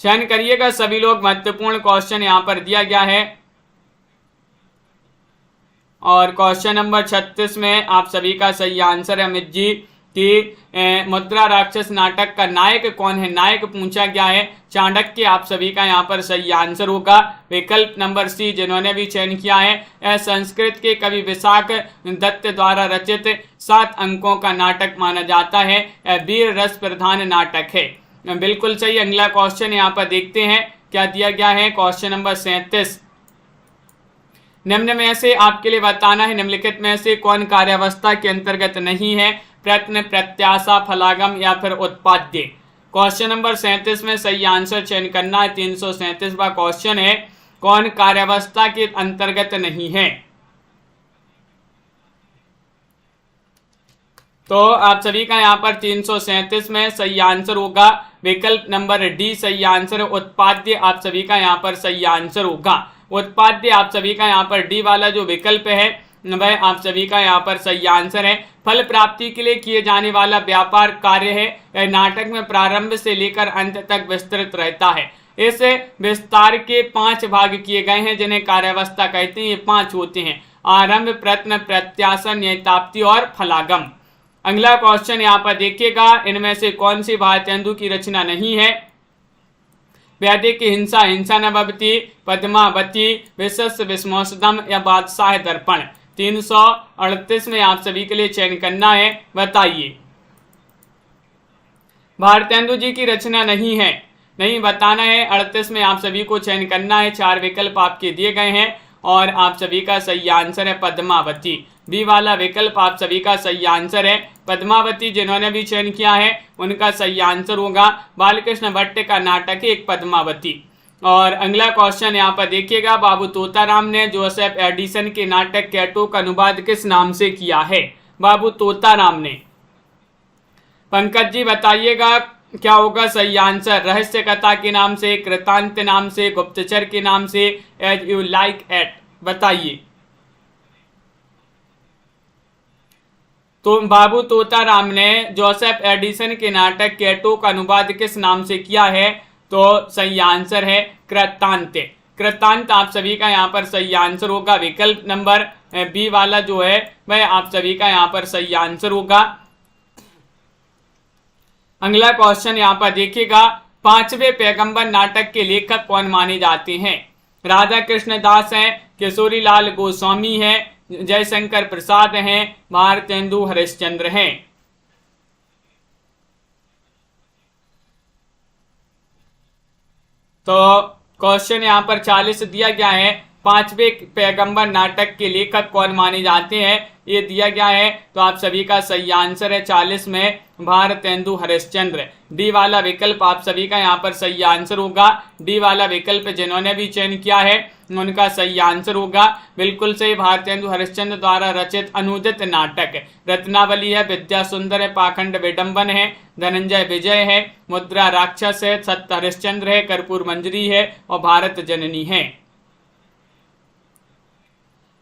चयन करिएगा सभी लोग, महत्वपूर्ण क्वेश्चन यहाँ पर दिया गया है। और क्वेश्चन नंबर 36 में आप सभी का सही आंसर है अमित जी कि मुद्रा राक्षस नाटक का नायक कौन है। नायक पूछा गया है चाणक्य, आप सभी का यहाँ पर सही आंसर होगा विकल्प नंबर सी। जिन्होंने भी चयन किया है, संस्कृत के कवि विशाख दत्त द्वारा रचित 7 अंकों का नाटक माना जाता है, वीर रस प्रधान नाटक है, बिल्कुल सही। अगला क्वेश्चन यहाँ पर देखते हैं क्या दिया गया है। क्वेश्चन नंबर 37, निम्न में से आपके लिए बताना है, निम्नलिखित में से कौन कार्यावस्था के अंतर्गत नहीं है। प्रयत्न, प्रत्याशा, फलागम या फिर उत्पाद्य। क्वेश्चन नंबर 37 में सही आंसर चयन करना है। 337वां क्वेश्चन है, कौन कार्यावस्था के अंतर्गत नहीं है। तो आप सभी का यहाँ पर 337 में सही आंसर होगा विकल्प नंबर डी सही आंसर है, उत्पाद्य आप सभी का यहाँ पर सही आंसर होगा। उत्पाद्य आप सभी का यहाँ पर डी वाला जो विकल्प है वह आप सभी का यहाँ पर सही आंसर है। फल प्राप्ति के लिए किए जाने वाला व्यापार कार्य है, यह नाटक में प्रारंभ से लेकर अंत तक विस्तृत रहता है। इस विस्तार के 5 भाग किए गए हैं जिन्हें कार्यावस्था कहते हैं। ये 5 होते हैं, आरंभ, प्रयत्न, प्रत्याशा, न्यायताप्ति और फलागम। अगला क्वेश्चन यहाँ पर देखिएगा, इनमें से कौन सी भारतेंदु की रचना नहीं है? वैदिक हिंसा, हिंसा न भवति, पद्मावती, विश्व विस्मोषदम या बादशाह दर्पण। 338 में आप सभी के लिए चयन करना है, बताइए। भारतेंदु जी की रचना नहीं है, नहीं बताना है। 38 में आप सभी को चयन करना है। 4 विकल्प आपके दिए गए हैं और आप सभी का सही आंसर है पद्मावती। बी वाला विकल्प आप सभी का सही आंसर है पद्मावती। जिन्होंने भी चयन किया है उनका सही आंसर होगा बालकृष्ण भट्ट का नाटक है एक पद्मावती। और अगला क्वेश्चन यहाँ पर देखिएगा, बाबू तोताराम ने जोसेफ एडिसन के नाटक कैटो का अनुवाद किस नाम से किया है? बाबू तोताराम ने। पंकज जी बताइएगा क्या होगा सही आंसर? रहस्य कथा के नाम से, कृतांत नाम से, गुप्तचर के नाम से, एज यू लाइक एट, बताइए। तो बाबू तोताराम ने जोसेफ एडिसन के नाटक कैटो का अनुवाद किस नाम से किया है? तो सही आंसर है कृतांत। कृतांत आप सभी का यहाँ पर सही आंसर होगा। विकल्प नंबर बी वाला जो है वह आप सभी का यहाँ पर सही आंसर होगा। अगला क्वेश्चन यहाँ पर देखिएगा, 5वें पैगंबर नाटक के लेखक कौन माने जाते हैं? राधा कृष्ण दास हैं, किशोरी लाल गोस्वामी हैं, जयशंकर प्रसाद हैं, भारतेंदु हरिश्चंद्र हैं। तो क्वेश्चन यहाँ पर 40 दिया गया है, 5वें पैगंबर नाटक के लेखक कौन माने जाते हैं, ये दिया गया है। तो आप सभी का सही आंसर है 40 में भारतेंदु हरिश्चंद्र। डी वाला विकल्प आप सभी का यहाँ पर सही आंसर होगा। डी वाला विकल्प जिन्होंने भी चयन किया है उनका सही आंसर होगा। बिल्कुल सही, भारतेंदु हरिश्चंद्र द्वारा रचित अनुदित नाटक रत्नावली है, विद्या सुंदर है, पाखंड विडंबन है, धनंजय विजय है, मुद्रा राक्षस है, सत्य हरिश्चंद्र है, कर्पूर मंजरी है और भारत जननी है।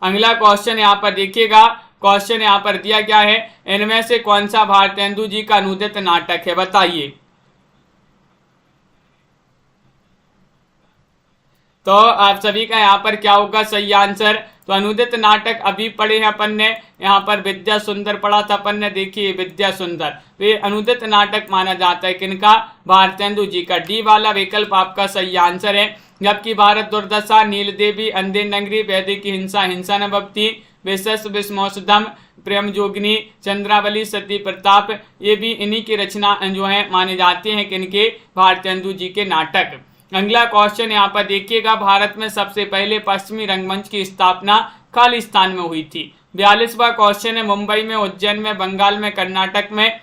अगला क्वेश्चन यहाँ पर देखिएगा, क्वेश्चन यहाँ पर दिया गया है, इनमें से कौन सा भारतेंदु जी का अनुदित नाटक है, बताइए। तो आप सभी का यहाँ पर क्या होगा सही आंसर? तो अनुदित नाटक अभी पढ़े हैं अपन ने, यहाँ पर विद्या सुंदर पढ़ा था अपन ने, देखिए विद्या सुंदर, तो ये अनुदित नाटक माना जाता है किनका? भारतेंदु जी का। डी वाला विकल्प आपका सही आंसर है। जबकि भारत दुर्दशा, नील देवी, अंधे नगरी, वैदिक हिंसा, हिंसा न भवति, विश्व विस्मोषदम, प्रेम जोगिनी, चंद्रावली, सती प्रताप, ये भी इन्हीं की रचना जो है माने जाते हैं किनके? भारतेंदु जी के नाटक। अगला क्वेश्चन यहाँ पर देखिएगा, भारत में सबसे पहले पश्चिमी रंगमंच की स्थापना खालिस्तान में हुई थी। 42वां क्वेश्चन है, मुंबई में, उज्जैन में, बंगाल में, कर्नाटक में।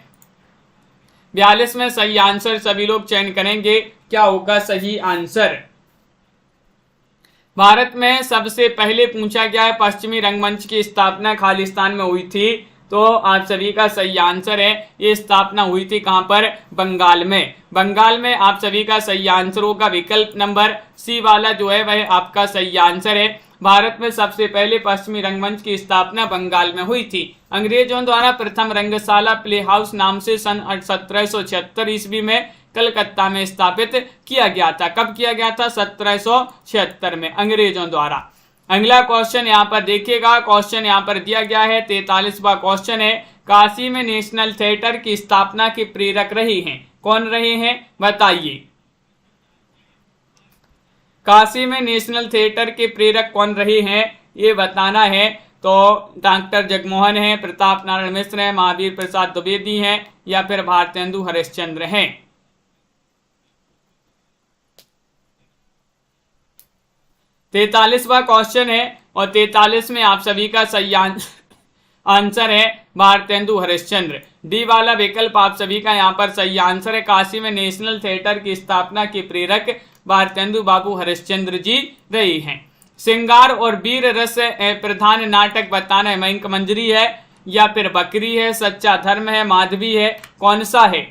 42 में सही आंसर सभी लोग चयन करेंगे, क्या होगा सही आंसर? भारत में सबसे पहले पूछा गया है पश्चिमी रंगमंच की स्थापना खालिस्तान में हुई थी, तो आप सभी का सही आंसर है ये स्थापना हुई थी कहां पर? बंगाल में। बंगाल में आप सभी का सही आंसर होगा विकल्प नंबर सी वाला जो है वह आपका सही आंसर है। भारत में सबसे पहले पश्चिमी रंगमंच की स्थापना बंगाल में हुई थी। अंग्रेजों द्वारा प्रथम रंगशाला प्ले हाउस नाम से सन 1776 ईस्वी में कलकत्ता में स्थापित किया गया था। कब किया गया था? 1776 में अंग्रेजों द्वारा। अगला क्वेश्चन यहाँ पर देखिएगा, क्वेश्चन यहाँ पर दिया गया है 43वां क्वेश्चन है, काशी में नेशनल थिएटर की स्थापना के प्रेरक रहे हैं, कौन रहे हैं बताइए। काशी में नेशनल थिएटर के प्रेरक कौन रहे हैं ये बताना है। तो डॉक्टर जगमोहन है, प्रताप नारायण मिश्र है, महावीर प्रसाद द्विवेदी हैं या फिर भारतेंदु हरिश्चंद्र हैं। 43वां क्वेश्चन है और 43 में आप सभी का सही आंसर है भारतेंदु हरिश्चंद्र। डी वाला विकल्प आप सभी का यहाँ पर सही आंसर है। काशी में नेशनल थिएटर की स्थापना के प्रेरक भारतेंदु बाबू हरिश्चंद्र जी रहे हैं। श्रृंगार और वीर रस प्रधान नाटक बताना है, मयंक मंजरी है या फिर बकरी है, सच्चा धर्म है, माधवी है, कौन सा है?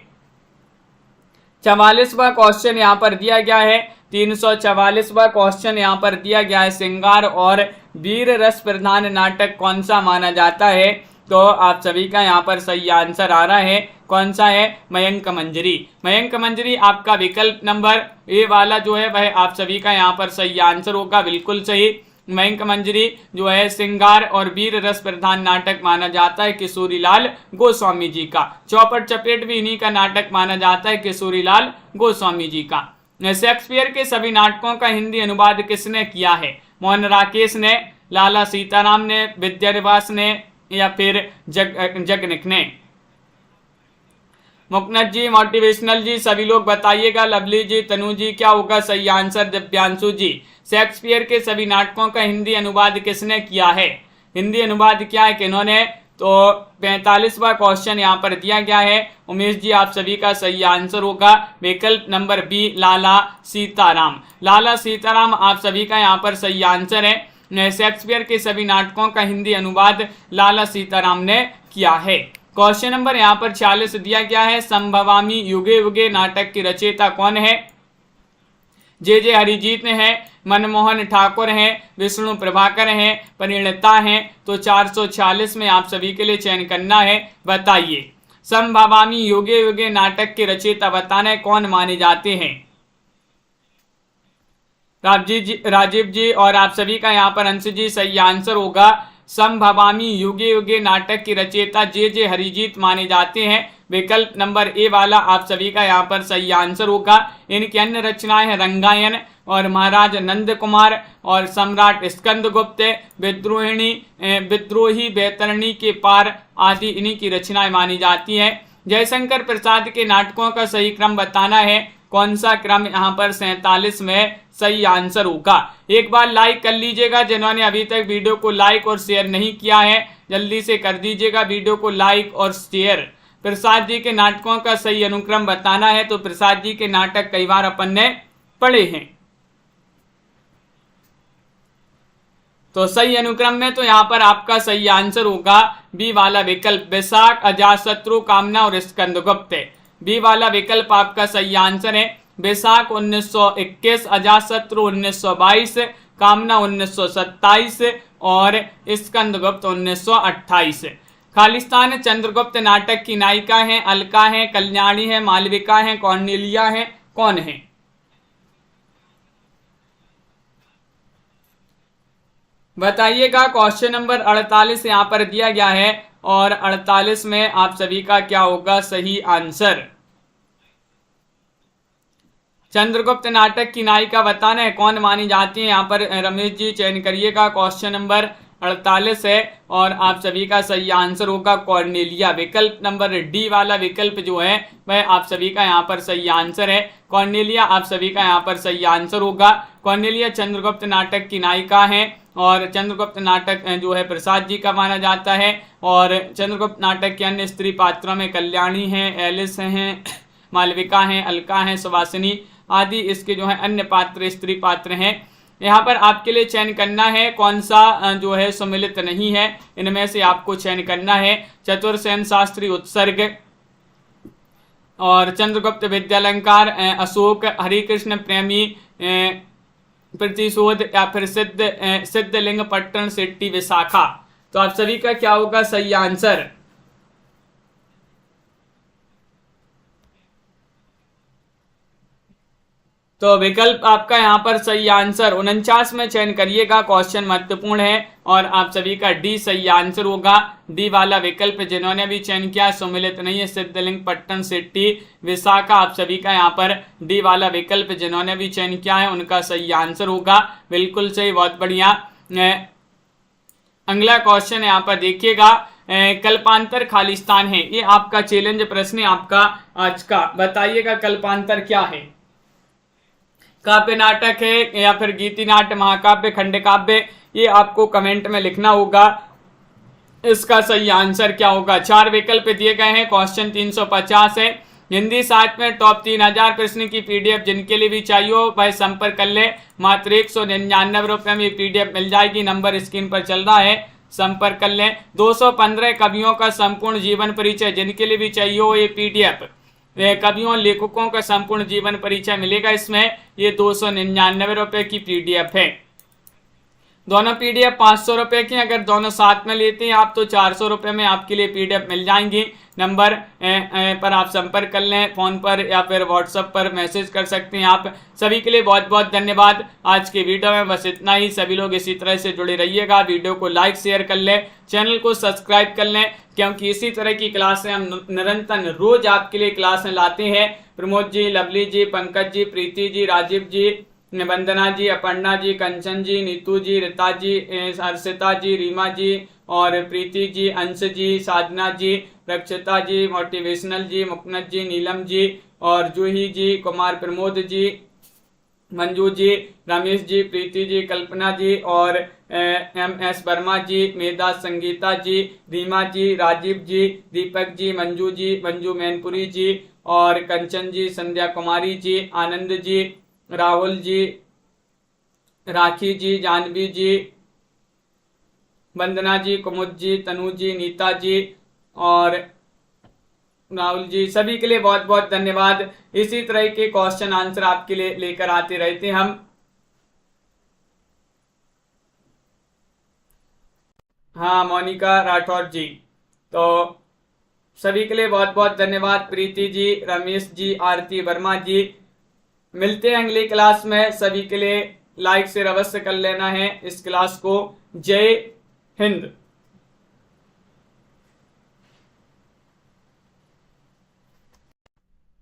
44वां क्वेश्चन यहाँ पर दिया गया है, 344वां क्वेश्चन यहाँ पर दिया गया है, श्रृंगार और वीर रस प्रधान नाटक कौन सा माना जाता है? तो आप सभी का यहाँ पर सही आंसर आ रहा है, कौन सा है? मयंक मंजरी। मयंक मंजरी आपका विकल्प नंबर ए वाला जो है वह आप सभी का यहाँ पर सही आंसर होगा, बिल्कुल सही। मयंक मंजरी जो है श्रृंगार और वीर रस प्रधान नाटक माना जाता है किशोरीलाल गोस्वामी जी का। चौपट चपेट भी इन्हीं का नाटक माना जाता है किशोरीलाल गोस्वामी जी का। शेक्सपियर के सभी नाटकों का हिंदी अनुवाद किसने किया है? मोहन राकेश ने, लाला सीताराम ने, विद्यानिवास ने या फिर जगनिक ने? मुकनद जी, मोटिवेशनल जी, सभी लोग बताइएगा। लवली जी, तनु जी, क्या होगा सही आंसर? दिव्यांशु जी, शेक्सपियर के सभी नाटकों का हिंदी अनुवाद किसने किया है? हिंदी अनुवाद क्या है, किन्होंने? तो 45वां क्वेश्चन यहाँ पर दिया गया है। उमेश जी, आप सभी का सही आंसर होगा विकल्प नंबर बी, लाला सीताराम। लाला सीताराम आप सभी का यहाँ पर सही आंसर है। शेक्सपियर के सभी नाटकों का हिंदी अनुवाद लाला सीताराम ने किया है। क्वेश्चन नंबर यहाँ पर 46 दिया गया है। संभवामी युगे युगे नाटक की रचयिता कौन है? जे हरिजीत है, मनमोहन ठाकुर हैं, विष्णु प्रभाकर हैं, परिणीता हैं। तो 446 में आप सभी के लिए चयन करना है। बताइए, संभवामी युगे युगे नाटक के रचयिता बताना है कौन माने जाते हैं? राजीव जी और आप सभी का यहाँ पर अंश जी सही आंसर होगा। संभवामी युगे युगे नाटक की रचयिता जे हरिजीत माने जाते हैं। विकल्प नंबर ए वाला आप सभी का यहाँ पर सही आंसर होगा। इनकी अन्य रचनाएं हैं रंगायन और महाराज नंद कुमार और सम्राट स्कंदगुप्त, विद्रोही बैतरणी के पार आदि इन्हीं की रचनाएं मानी जाती हैं। जयशंकर प्रसाद के नाटकों का सही क्रम बताना है। कौन सा क्रम यहाँ पर 47 में सही आंसर होगा? एक बार लाइक कर लीजिएगा जिन्होंने अभी तक वीडियो को लाइक और शेयर नहीं किया है, जल्दी से कर दीजिएगा वीडियो को लाइक और शेयर। प्रसाद जी के नाटकों का सही अनुक्रम बताना है। तो प्रसाद जी के नाटक कई बार अपन ने पढ़े हैं। तो सही अनुक्रम में तो यहाँ पर आपका सही आंसर होगा बी वाला विकल्प, वैशाख, अजातशत्रु, कामना और स्कंदगुप्त। बी वाला विकल्प आपका सही आंसर है। वैशाख 1921, अजातशत्रु 1922, कामना 1927 और स्कंदगुप्त 1928। खालिस्तान चंद्रगुप्त नाटक की नायिका हैं अलका हैं, कल्याणी हैं, मालविका हैं, कॉर्नेलिया हैं, कौन है? बताइएगा। क्वेश्चन नंबर 48 यहाँ पर दिया गया है और 48 में आप सभी का क्या होगा सही आंसर? चंद्रगुप्त नाटक की नायिका बताना है कौन मानी जाती है। यहाँ पर रमेश जी चयन करिएगा। क्वेश्चन नंबर 48 है और आप सभी का सही आंसर होगा कॉर्नेलिया। विकल्प नंबर डी वाला विकल्प जो है वह आप सभी का यहाँ पर सही आंसर है। कॉर्नेलिया आप सभी का यहाँ पर सही आंसर होगा। कॉर्नेलिया चंद्रगुप्त नाटक की नायिका है और चंद्रगुप्त नाटक जो है प्रसाद जी का माना जाता है। और चंद्रगुप्त नाटक के अन्य स्त्री पात्रों में कल्याणी हैं, एलिस हैं, मालविका हैं, अलका हैं, सुवासिनी आदि इसके जो है अन्य पात्र स्त्री पात्र हैं। यहाँ पर आपके लिए चयन करना है कौन सा जो है सम्मिलित नहीं है, इनमें से आपको चयन करना है। चतुर्सेन शास्त्री उत्सर्ग और चंद्रगुप्त विद्यालंकार, अशोक, हरिकृष्ण प्रेमी प्रतिशोध या फिर सिद्धलिंग पट्टन शेट्टी विशाखा। तो आप सभी का क्या होगा सही आंसर? तो विकल्प आपका यहाँ पर सही आंसर 49 में चयन करिएगा। क्वेश्चन महत्वपूर्ण है और आप सभी का डी सही आंसर होगा। डी वाला विकल्प जिन्होंने भी चयन किया सम्मिलित नहीं है, सिद्धलिंग पट्टन शेट्टी विशाखा। आप सभी का यहाँ पर डी वाला विकल्प जिन्होंने भी चयन किया है उनका सही आंसर होगा। बिल्कुल सही, बहुत बढ़िया। अगला क्वेश्चन यहाँ पर देखिएगा, कल्पांतर खालिस्तान है, ये आपका चैलेंज प्रश्न है आपका आज का। बताइएगा कल्पांतर क्या है? काव्य नाटक है या फिर गीति नाट्य, महाकाव्य, खंड काव्य? ये आपको कमेंट में लिखना होगा। इसका सही आंसर क्या होगा? 4 विकल्प दिए गए हैं। क्वेश्चन 350 है। हिंदी साहित्य में टॉप 3000 प्रश्न की पीडीएफ जिनके लिए भी चाहिए हो वह संपर्क कर ले। मात्र 199 रुपये में पीडीएफ मिल जाएगी। नंबर स्क्रीन पर चल रहा है, संपर्क कर लें। 215 कवियों का संपूर्ण जीवन परिचय जिनके लिए भी चाहिए हो ये पीडीएफ, कवियों लेखकों का संपूर्ण जीवन परिचय मिलेगा इसमें। ये 299 रुपये की पीडीएफ है। दोनों पीडीएफ 500 रुपए की, अगर दोनों साथ में लेते हैं आप तो 400 रुपए में आपके लिए पीडीएफ मिल जाएंगी। नंबर पर आप संपर्क कर लें, फोन पर या फिर व्हाट्सएप पर मैसेज कर सकते हैं आप। सभी के लिए बहुत बहुत धन्यवाद। आज की वीडियो में बस इतना ही। सभी लोग इसी तरह से जुड़े रहिएगा, वीडियो को लाइक शेयर कर लें, चैनल को सब्सक्राइब कर लें, क्योंकि इसी तरह की क्लासें हम निरंतर रोज आपके लिए क्लासें लाते हैं। प्रमोद जी, लवली जी, पंकज जी, प्रीति जी, राजीव जी, वंदना जी, अपर्णा जी, कंचन जी, नीतू जी, रीता जी, हर्षिता जी, रीमा जी और प्रीति जी, अंश जी, साधना जी, रक्षिता जी, मोटिवेशनल जी, मुकनत जी, नीलम जी और जूही जी, कुमार प्रमोद जी, मंजू जी, रमेश जी, प्रीति जी, कल्पना जी और MS वर्मा जी, मेधा संगीता जी, रीमा जी, राजीव जी, दीपक जी, मंजू जी, मंजू मैनपुरी जी और कंचन जी, संध्या कुमारी जी, आनंद जी, राहुल जी, राखी जी, जानवी जी, वंदना जी, कुमुद जी, तनु जी, नीता जी और राहुल जी, सभी के लिए बहुत बहुत धन्यवाद। इसी तरह के क्वेश्चन आंसर आपके लिए लेकर आते रहते हैं हम। हाँ, मोनिका राठौर जी, तो सभी के लिए बहुत बहुत धन्यवाद। प्रीति जी, रमेश जी, आरती वर्मा जी, मिलते हैं अगली क्लास में। सभी के लिए लाइक शेयर अवश्य कर लेना है इस क्लास को। जय हिंद।